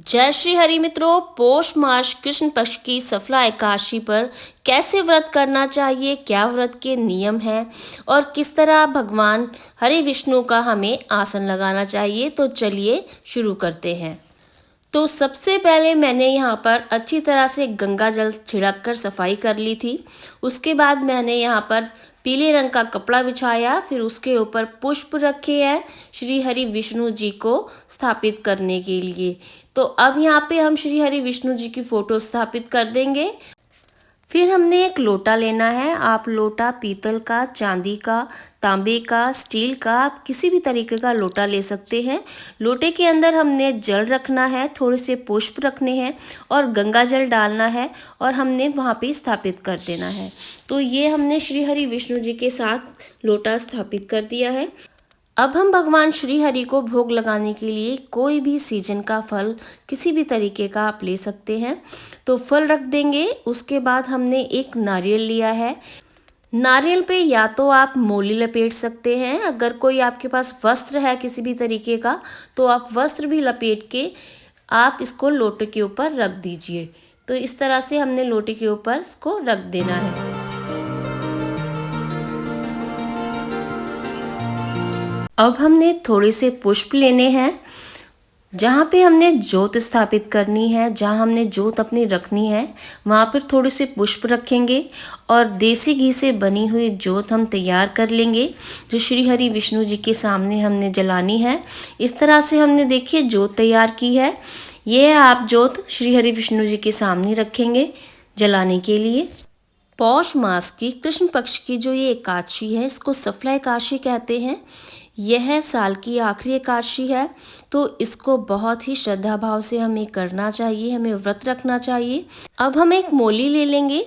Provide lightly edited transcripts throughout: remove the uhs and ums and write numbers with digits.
जय श्री हरि मित्रों। पौष मास कृष्ण पक्ष की सफला एकादशी पर कैसे व्रत करना चाहिए, क्या व्रत के नियम हैं और किस तरह भगवान हरि विष्णु का हमें आसन लगाना चाहिए, तो चलिए शुरू करते हैं। तो सबसे पहले मैंने यहाँ पर अच्छी तरह से गंगा जल छिड़क कर सफाई कर ली थी। उसके बाद मैंने यहाँ पर पीले रंग का कपड़ा बिछाया, फिर उसके ऊपर पुष्प रखे हैं श्री हरि विष्णु जी को स्थापित करने के लिए। तो अब यहाँ पे हम श्री हरि विष्णु जी की फोटो स्थापित कर देंगे। फिर हमने एक लोटा लेना है। आप लोटा पीतल का, चांदी का, तांबे का, स्टील का, आप किसी भी तरीके का लोटा ले सकते हैं। लोटे के अंदर हमने जल रखना है, थोड़े से पुष्प रखने हैं और गंगा जल डालना है और हमने वहाँ पे स्थापित कर देना है। तो ये हमने श्री हरि विष्णु जी के साथ लोटा स्थापित कर दिया है। अब हम भगवान श्री हरि को भोग लगाने के लिए कोई भी सीजन का फल किसी भी तरीके का आप ले सकते हैं। तो फल रख देंगे। उसके बाद हमने एक नारियल लिया है। नारियल पे या तो आप मोली लपेट सकते हैं, अगर कोई आपके पास वस्त्र है किसी भी तरीके का तो आप वस्त्र भी लपेट के आप इसको लोटे के ऊपर रख दीजिए। तो इस तरह से हमने लोटे के ऊपर इसको रख देना है। अब हमने थोड़े से पुष्प लेने हैं। जहाँ पे हमने जोत स्थापित करनी है, जहाँ हमने जोत अपनी रखनी है, वहाँ पर थोड़े से पुष्प रखेंगे और देसी घी से बनी हुई जोत हम तैयार कर लेंगे, जो श्री हरि विष्णु जी के सामने हमने जलानी है। इस तरह से हमने देखिए जोत तैयार की है। ये आप जोत श्री हरि विष्णु जी के सामने रखेंगे जलाने के लिए। पौष मास की कृष्ण पक्ष की जो ये एकादशी है, इसको सफला एकादशी कहते हैं। यह साल की आखिरी एकादशी है, तो इसको बहुत ही श्रद्धा भाव से हमें करना चाहिए, हमें व्रत रखना चाहिए। अब हम एक मोली ले लेंगे।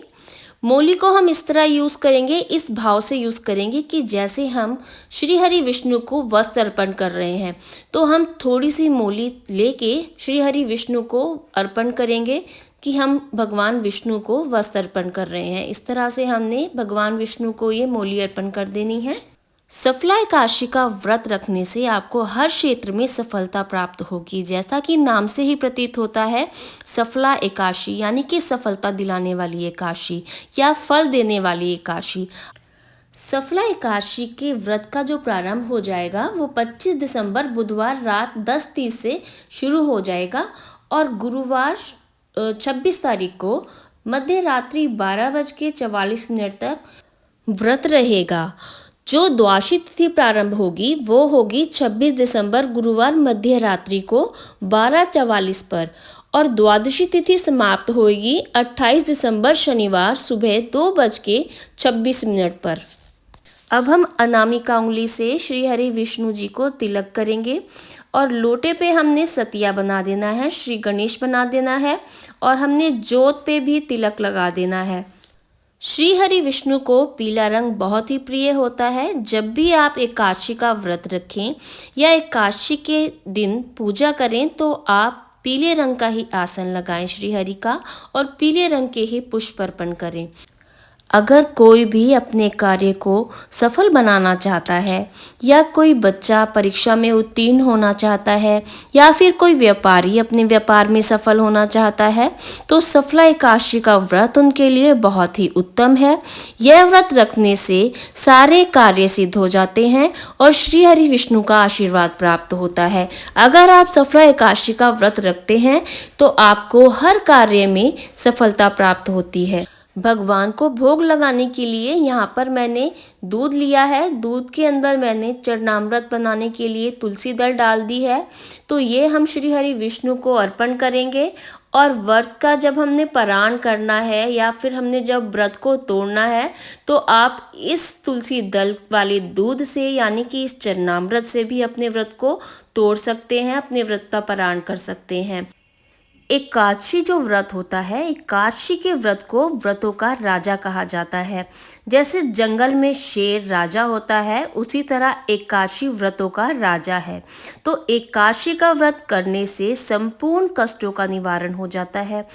मोली को हम इस तरह यूज़ करेंगे, इस भाव से यूज़ करेंगे कि जैसे हम श्री हरि विष्णु को वस्त्र अर्पण कर रहे हैं, तो हम थोड़ी सी मोली लेके श्री हरि विष्णु को अर्पण करेंगे कि हम भगवान विष्णु को वस्त्र अर्पण कर रहे हैं। इस तरह से हमने भगवान विष्णु को ये मोली अर्पण कर देनी है। सफला एकादशी का व्रत रखने से आपको हर क्षेत्र में सफलता प्राप्त होगी। जैसा कि नाम से ही प्रतीत होता है, सफला एकादशी यानी कि सफलता दिलाने वाली एकादशी या फल देने वाली एकादशी। सफला एकादशी के व्रत का जो प्रारंभ हो जाएगा वो 25 दिसंबर बुधवार रात 10:30 से शुरू हो जाएगा और गुरुवार 26 तारीख को मध्य रात्रि 12:44 तक व्रत रहेगा। जो द्वादशी तिथि प्रारंभ होगी वो होगी 26 दिसंबर गुरुवार मध्य रात्रि को 12:44 पर और द्वादशी तिथि समाप्त होगी 28 दिसंबर शनिवार सुबह 2:26 पर। अब हम अनामिका उंगली से श्री हरि विष्णु जी को तिलक करेंगे और लोटे पे हमने सतिया बना देना है, श्री गणेश बना देना है और हमने जोत पे भी तिलक लगा देना है। श्री हरि विष्णु को पीला रंग बहुत ही प्रिय होता है। जब भी आप एकादशी का व्रत रखें या एकादशी के दिन पूजा करें तो आप पीले रंग का ही आसन लगाएं श्री हरि का और पीले रंग के ही पुष्प अर्पण करें। अगर कोई भी अपने कार्य को सफल बनाना चाहता है या कोई बच्चा परीक्षा में उत्तीर्ण होना चाहता है या फिर कोई व्यापारी अपने व्यापार में सफल होना चाहता है, तो सफला एकादशी का व्रत उनके लिए बहुत ही उत्तम है। यह व्रत रखने से सारे कार्य सिद्ध हो जाते हैं और श्री हरि विष्णु का आशीर्वाद प्राप्त होता है। अगर आप सफला एकादशी का व्रत रखते हैं तो आपको हर कार्य में सफलता प्राप्त होती है। भगवान को भोग लगाने के लिए यहाँ पर मैंने दूध लिया है। दूध के अंदर मैंने चरणामृत बनाने के लिए तुलसी दल डाल दी है। तो ये हम श्री हरि विष्णु को अर्पण करेंगे और व्रत का जब हमने पारण करना है या फिर हमने जब व्रत को तोड़ना है तो आप इस तुलसी दल वाले दूध से यानी कि इस चरणामृत से भी अपने व्रत को तोड़ सकते हैं, अपने व्रत का पारण कर सकते हैं। एकादशी जो व्रत होता है, एकादशी के व्रत को व्रतों का राजा कहा जाता है। जैसे जंगल में शेर राजा होता है, उसी तरह एकादशी व्रतों का राजा है। तो एकादशी का व्रत करने से संपूर्ण कष्टों का निवारण हो जाता है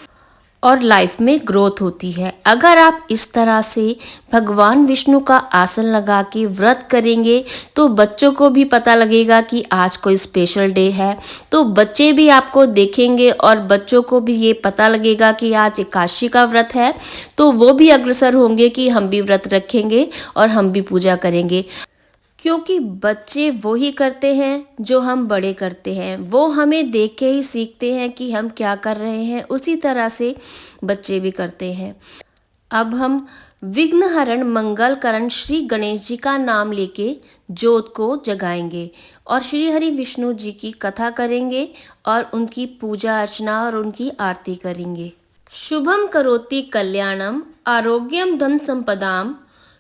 और लाइफ में ग्रोथ होती है। अगर आप इस तरह से भगवान विष्णु का आसन लगा के व्रत करेंगे तो बच्चों को भी पता लगेगा कि आज कोई स्पेशल डे है, तो बच्चे भी आपको देखेंगे और बच्चों को भी ये पता लगेगा कि आज एकादशी का व्रत है, तो वो भी अग्रसर होंगे कि हम भी व्रत रखेंगे और हम भी पूजा करेंगे। क्योंकि बच्चे वो ही करते हैं जो हम बड़े करते हैं, वो हमें देख के ही सीखते हैं कि हम क्या कर रहे हैं, उसी तरह से बच्चे भी करते हैं। अब हम विघ्नहरण मंगलकरण श्री गणेश जी का नाम लेके ज्योत को जगाएंगे और श्री हरि विष्णु जी की कथा करेंगे और उनकी पूजा अर्चना और उनकी आरती करेंगे। शुभम करोति कल्याणम आरोग्यम धन संपदाम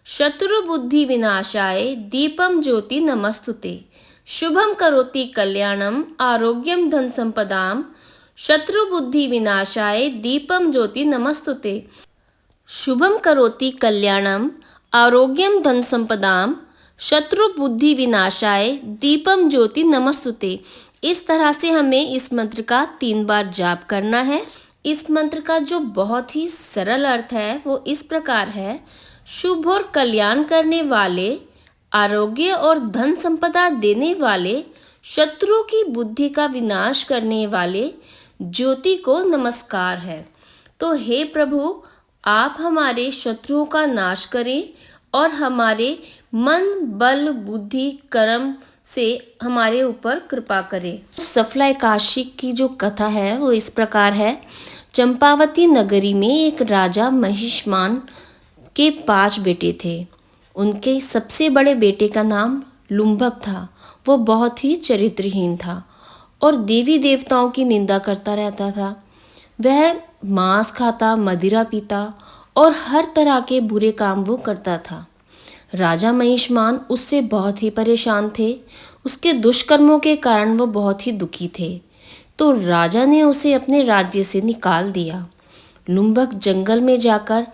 शत्रु बुद्धि विनाशाय दीपम ज्योति नमस्तुते। शुभम करोति कल्याणम आरोग्यम धन संपदाम शत्रु बुद्धि विनाशाय दीपम ज्योति नमस्तुते। शुभम करोति कल्याणम आरोग्यम धन संपदाम शत्रु बुद्धि विनाशाय दीपम ज्योति नमस्तुते। इस तरह से हमें इस मंत्र का 3 बार जाप करना है। इस मंत्र का जो बहुत ही सरल अर्थ है वो इस प्रकार है, शुभ और कल्याण करने वाले, आरोग्य और धन संपदा देने वाले, शत्रु की बुद्धि का विनाश करने वाले ज्योति को नमस्कार है। तो हे प्रभु, आप हमारे शत्रुओं का नाश करें और हमारे मन, बल, बुद्धि, कर्म से हमारे ऊपर कृपा करें। सफला एकादशी की जो कथा है वो इस प्रकार है। चंपावती नगरी में एक राजा महिष्मान के 5 बेटे थे। उनके सबसे बड़े बेटे का नाम लुम्भक था। वो बहुत ही चरित्रहीन था और देवी देवताओं की निंदा करता रहता था। वह मांस खाता, मदिरा पीता और हर तरह के बुरे काम वो करता था। राजा महिष्मान उससे बहुत ही परेशान थे। उसके दुष्कर्मों के कारण वो बहुत ही दुखी थे, तो राजा ने उसे अपने राज्य से निकाल दिया। लुम्भक जंगल में जाकर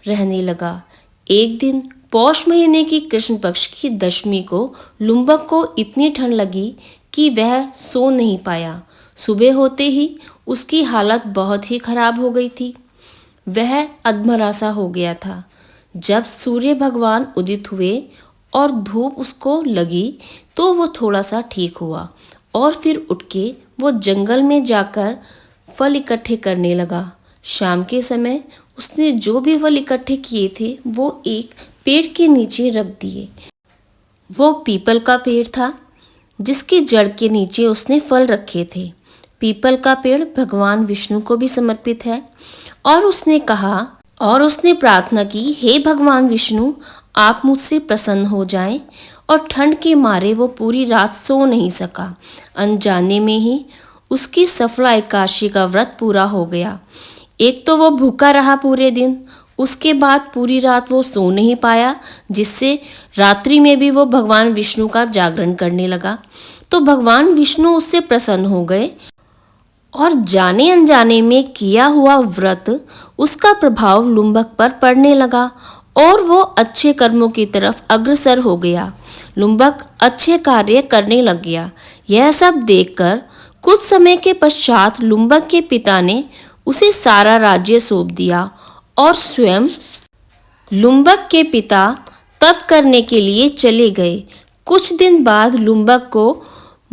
रहने लगा। एक दिन पौष महीने की कृष्ण पक्ष की दशमी को लुम्भक को इतनी ठंड लगी कि वह सो नहीं पाया। सुबह होते ही उसकी हालत बहुत ही खराब हो गई थी। वह अधमरा सा हो गया था। जब सूर्य भगवान उदित हुए और धूप उसको लगी तो वो थोड़ा सा ठीक हुआ और फिर उठ के वो जंगल में जाकर फल इकट्ठे करने लगा। शाम के समय उसने जो भी फल इकट्ठे किए थे वो एक पेड़ के नीचे रख दिए। वो पीपल का पेड़ था जिसकी जड़ के नीचे उसने फल रखे थे। पीपल का पेड़ भगवान विष्णु को भी समर्पित है और उसने प्रार्थना की, हे भगवान विष्णु, आप मुझसे प्रसन्न हो जाएं। और ठंड के मारे वो पूरी रात सो नहीं सका। अनजाने में ही उसकी सफला एकादशी का व्रत पूरा हो गया। एक तो वो भूखा रहा पूरे दिन, उसके बाद पूरी रात वो सो नहीं पाया, जिससे रात्रि में भी वो भगवान विष्णु का जागरण करने लगा। तो भगवान विष्णु उससे प्रसन्न हो गए और जाने अनजाने में किया हुआ व्रत उसका प्रभाव लुम्भक पर पड़ने लगा और वो अच्छे कर्मों की तरफ अग्रसर हो गया। लुम्भक अच्छे कार्य करने लग गया। यह सब देखकर कुछ समय के पश्चात लुम्भक के पिता ने उसे सारा राज्य सौंप दिया और स्वयं लुम्भक के पिता तप करने के लिए चले गए। कुछ दिन बाद लुम्भक को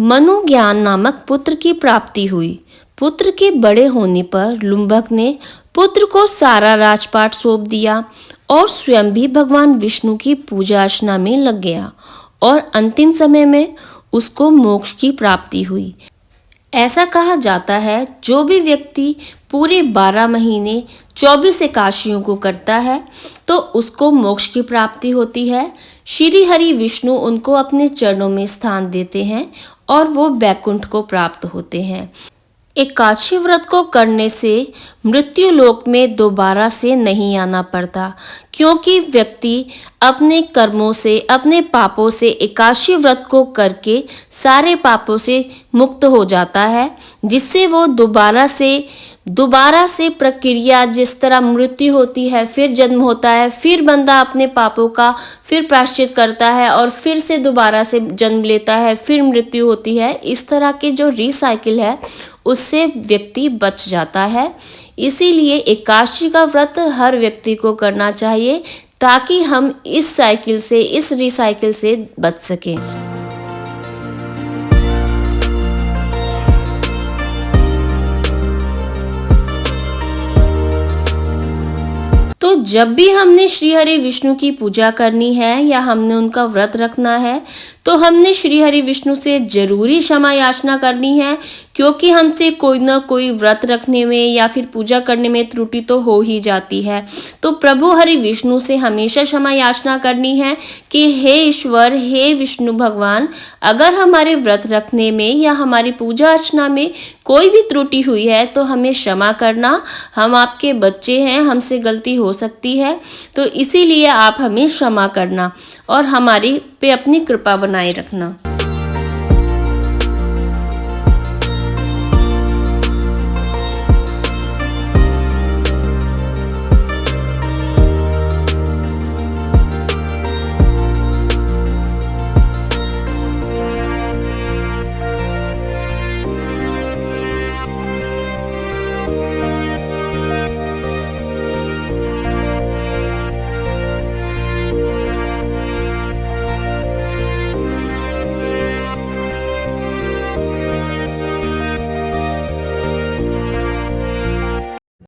मनुज्ञान नामक पुत्र की प्राप्ति हुई। पुत्र के बड़े होने पर लुम्भक ने पुत्र को सारा राजपाट सौंप दिया और स्वयं भी भगवान विष्णु की पूजा अर्चना में लग गया और अंतिम समय में उसको मोक्ष की प्राप्ति हुई। ऐसा कहा जाता है, जो भी व्यक्ति पूरे 12 महीने 24 एकादशियों को करता है तो उसको मोक्ष की प्राप्ति होती है। श्री हरि विष्णु उनको अपने चरणों में स्थान देते हैं और वो बैकुंठ को प्राप्त होते हैं। एकादशी व्रत को करने से मृत्यु लोक में दोबारा से नहीं आना पड़ता, क्योंकि व्यक्ति अपने कर्मों से, अपने पापों से एकादशी व्रत को करके सारे पापों से मुक्त हो जाता है, जिससे वो दोबारा से प्रक्रिया, जिस तरह मृत्यु होती है, फिर जन्म होता है, फिर बंदा अपने पापों का फिर प्रायश्चित करता है और फिर से दोबारा से जन्म लेता है, फिर मृत्यु होती है। इस तरह के जो रिसाइकिल है उससे व्यक्ति बच जाता है। इसीलिए एकादशी का व्रत हर व्यक्ति को करना चाहिए ताकि हम इस साइकिल से, इस रिसाइकिल से बच सकें। तो जब भी हमने श्री हरि विष्णु की पूजा करनी है या हमने उनका व्रत रखना है तो हमने श्री हरि विष्णु से जरूरी क्षमा याचना करनी है, क्योंकि हमसे कोई ना कोई व्रत रखने में या फिर पूजा करने में त्रुटि तो हो ही जाती है। तो प्रभु हरि विष्णु से हमेशा क्षमा याचना करनी है कि हे ईश्वर, हे विष्णु भगवान, अगर हमारे व्रत रखने में या हमारी पूजा अर्चना में कोई भी त्रुटि हुई है तो हमें क्षमा करना। हम आपके बच्चे हैं, हमसे गलती हो सकती है, तो इसीलिए आप हमें क्षमा करना और हमारी पे अपनी कृपा बनाए रखना।